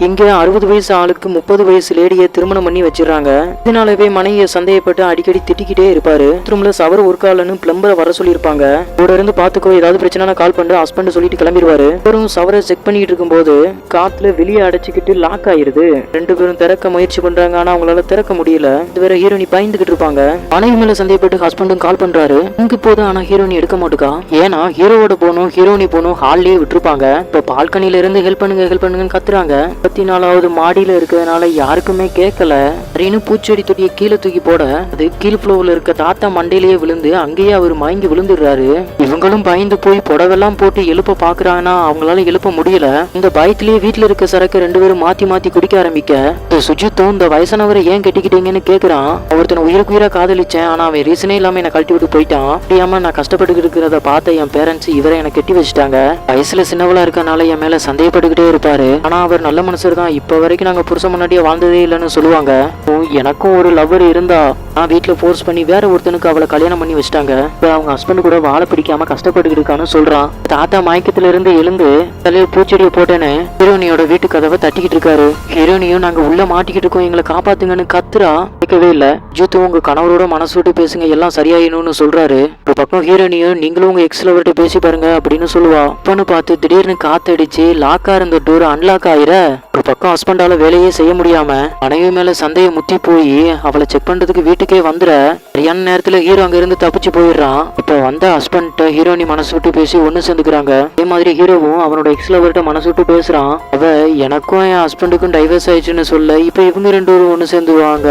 இங்க 60 வயசு ஆளுக்கு 30 வயசு லேடியை திருமணம் பண்ணி வச்சிடறாங்க. இதனாலவே மனைவியை சந்தேகப்பட்டு அடிக்கடி திட்டிக்கிட்டே இருப்பாரு. ரூம்ல சவர் ஒர்க் ஆகலன்னு பிளம்பரை வர சொல்லியிருப்பாங்க. கூட இருந்து பாத்துக்கோ, ஏதாவது பிரச்சனை கால் பண்ணு ஹஸ்பண்ட் சொல்லிட்டு கிளம்பிடுவாரு. அவரும் சவரை செக் பண்ணிட்டு இருக்கும் போது காத்துல வெளியே அடைச்சிக்கிட்டு லாக் ஆயிருது. 2 பேரும் திறக்க முயற்சி பண்றாங்க, ஆனா அவங்களால திறக்க முடியல. இதுவரை ஹீரோனி பயந்துகிட்டு இருப்பாங்க. மனைவி மேல சந்தேகப்பட்டு ஹஸ்பண்டும் கால் பண்றாரு. இங்கு போதும், ஆனா ஹீரோனி எடுக்க மாட்டுக்கா. ஏன்னா ஹீரோவோட போனும் ஹீரோனி போனும் ஹால்லயே விட்டுருப்பாங்க. இப்ப பால்கனில இருந்து ஹெல்ப் பண்ணுங்கன்னு கத்துறாங்க. 34வது மாடியில இருக்கிறதுனால யாருக்குமே கேட்கல. அப்படின்னு பூச்செடி தொட்டியை கீழே தூக்கி போட அது கீழ் ஃப்ளோர்ல இருக்க தாத்தா மண்டையிலேயே விழுந்து அங்கேயே அவர் மயங்கி விழுந்துடுறாரு. இவங்களும் பயந்து போய் புடவெல்லாம் போட்டு எழுப்ப பாக்குறாங்கன்னா அவங்களால எழுப்ப முடியல. இந்த பயத்திலேயே வீட்டுல இருக்க சரக்கு 2 பேரும் மாத்தி மாத்தி குடிக்க ஆரம்பிக்க இந்த சுஜித்தும் இந்த வயசானவரை ஏன் கட்டிக்கிட்டீங்கன்னு கேக்குறான். ஒருத்தனை உயிருக்கு உயிரா காதலிச்சேன், ஆனா அவன் ரீசனே இல்லாம என்ன கழட்டி விட்டு போயிட்டான். அப்படியாம நான் கஷ்டப்பட்டு இருக்கிறத பார்த்த என் பேரண்ட்ஸ் இவரை எனக்கு கட்டி வச்சுட்டாங்க. வயசுல சின்னவளா இருக்கனால என் மேல சந்தேகப்பட்டுக்கிட்டே இருப்பாரு. ஆனா அவர் நல்ல மனுஷர் தான். இப்ப வரைக்கும் நாங்க புருஷன் முன்னாடியே வாழ்ந்ததே இல்லைன்னு சொல்லுவாங்க. எனக்கும் ஒரு லவ்வர் இருந்தா நான் வீட்டுல ஃபோர்ஸ் பண்ணி வேற ஒருத்தனுக்கு அவளை கல்யாணம் பண்ணி வச்சுட்டாங்க. இப்ப அவங்க ஹஸ்பண்ட் கூட வாழை பிடிக்காம கஷ்டப்பட்டு இருக்கான்னு சொல்றான். தாத்தா மயக்கத்துல இருந்து எழுந்து தலையில பூச்செடியை போட்டேன்னு ஹீரோனியோட வீட்டு கதவை தட்டிக்கிட்டு இருக்காரு. ஹீரோனியும் நாங்க உள்ள மாட்டிக்கிட்டு இருக்கோம், எங்களை காப்பாத்துங்கன்னு கத்துறா. கேட்கவே இல்ல. ஜூத்து உங்க கணவரோட மனசு விட்டு பேசுங்க, எல்லாம் சரியாயினும்னு சொல்றாரு. ஒரு பக்கம் ஹீரோனியும் நீங்களும் உங்க எக்ஸ்லவர்கிட்ட பேசி பாருங்க அப்படின்னு சொல்லுவா. அப்பன்னு பார்த்து திடீர்னு காத்தடிச்சு லாக்கா இருந்த டோர் அன்லாக் ஆயிர. ஒரு பக்கம் ஹஸ்பண்டால வேலையே செய்ய முடியாம மனைவி மேல சந்தையை முத்தி போய் அவளை செக் பண்றதுக்கு வீட்டுக்கே வந்துற. சரியான நேரத்துல ஹீரோ அங்க இருந்து தப்பிச்சு போயிடுறான். இப்ப வந்த ஹஸ்பண்ட் ஹீரோனி மனசு விட்டு பேசி ஒண்ணு சேர்ந்துக்கிறாங்க. அதே மாதிரி ஹீரோவும் அவனோட எக்ஸ்லவர்கிட்ட மனசு விட்டு பேசுறான். அவ எனக்கும் என் ஹஸ்பண்டுக்கும் டைவர்ஸ் ஆயிடுச்சுன்னு சொல்ல இப்ப இவங்க 2 பேரும் ஒண்ணு சேர்ந்துருவாங்க.